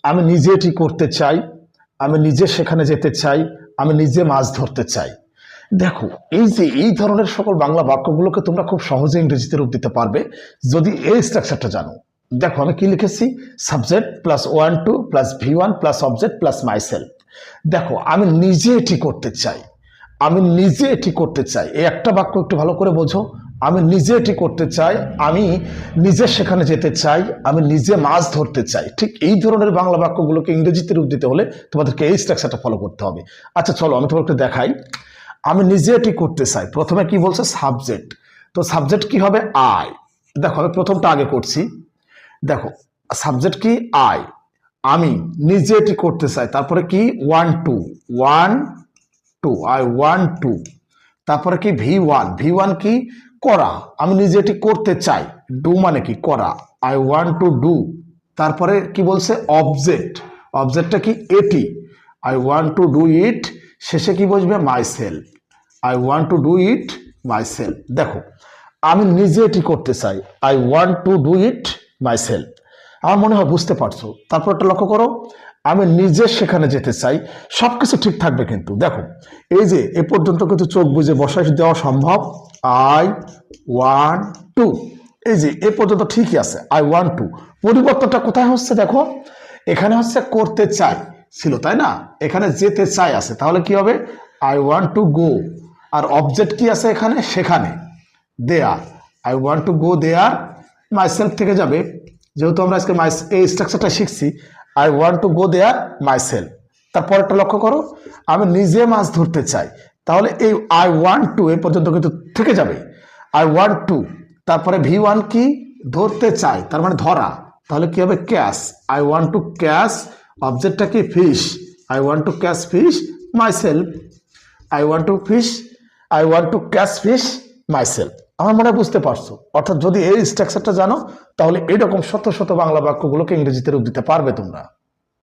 আমি নিজে এটি করতে চাই, আমি নিজে সেখানে যেতে চাই, আমি নিজে মাছ ধরতে চাই। দেখো এই যে এই ধরনের সকল বাংলা বাক্যগুলোকে তোমরা খুব সহজে ইংরেজিতে রূপ দিতে পারবে যদি এই স্ট্রাকচারটা জানো। দেখো আমি কি লিখেছি, subject plus one two plus V1 plus object plus myself. দেখো আমি নিজে এটি করতে চাই, আমি নিজে এটি করতে চাই, এই একটা বাক্য একটু ভালো করে বোঝো। আমি নিজে এটি করতে চাই, আমি নিজে সেখানে যেতে চাই, আমি নিজে মাছ ধরতে চাই। ঠিক এই ধরনের বাংলা বাক্যগুলোকে ইংরেজিতে রূপ দিতে হলে তোমাদেরকে এই স্ট্রাকচারটা ফলো করতে হবে। আচ্ছা চলো আমি তোমাকে দেখাই। আমি নিজে এটি করতে চাই, প্রথমে কি বলছে, সাবজেক্ট। তো সাবজেক্ট কি হবে, আই। দেখো আমি প্রথমটা আগে করছি। দেখো সাবজেক্ট কি, আই, আমি নিজে এটি করতে চাই, তারপরে কি one two I one two, তারপরে কি V1 কি, করা, আমি নিজে এটি করতে চাই, ডু মানে কি করা, আই ওয়ান্ট টু ডু। তারপরে কি বলছে, অবজেক্টটা কি, এটি, I want to do it. শেষে কি বসবে, myself, I want to do it myself. দেখো আমি নিজে এটি করতে চাই, I want to do it myself. আমার মনে হয় বুঝতে পারছো। তারপর একটা লক্ষ্য করো, আমি নিজে সেখানে যেতে চাই, সবকিছু ঠিক থাকবে কিন্তু দেখো এই যে এ পর্যন্ত কিন্তু চোখ বুঝে বসাই দেওয়া সম্ভব, আই ওয়ান্ট টু, এই যে এ পর্যন্ত ঠিকই আছে, আই ওয়ান্ট টু। পরিবর্তনটা কোথায় হচ্ছে দেখো, এখানে হচ্ছে করতে চাই ছিল তাই না, এখানে যেতে চাই আছে, তাহলে কি হবে, আই ওয়ান্ট টু গো। আর অবজেক্ট কি আছে এখানে, সেখানে, there, I want to go there, myself থেকে যাবে, যেহেতু আমরা আজকে এই স্ট্রাকচারটা শিখছি, I want to go there myself. তারপরটা লক্ষ্য করো, আমি নিজে মাছ ধরতে চাই, তাহলে এই আই ওয়ান্ট টু এ পর্যন্ত কিন্তু থেকে যাবে, আই ওয়ান্ট টু। তারপরে V1 কি, ধরতে চাই, তার মানে ধরা, তাহলে কি হবে, catch, I want to catch. অবজেক্টটা কি, fish, I want to catch fish myself, I want to catch fish myself. আমার মনে হয় বুঝতে পারছো। অর্থাৎ যদি এই স্ট্রাকচারটা জানো তাহলে এরকম শত শত বাংলা বাক্যগুলোকে ইংরেজিতে রূপ দিতে পারবে তোমরা।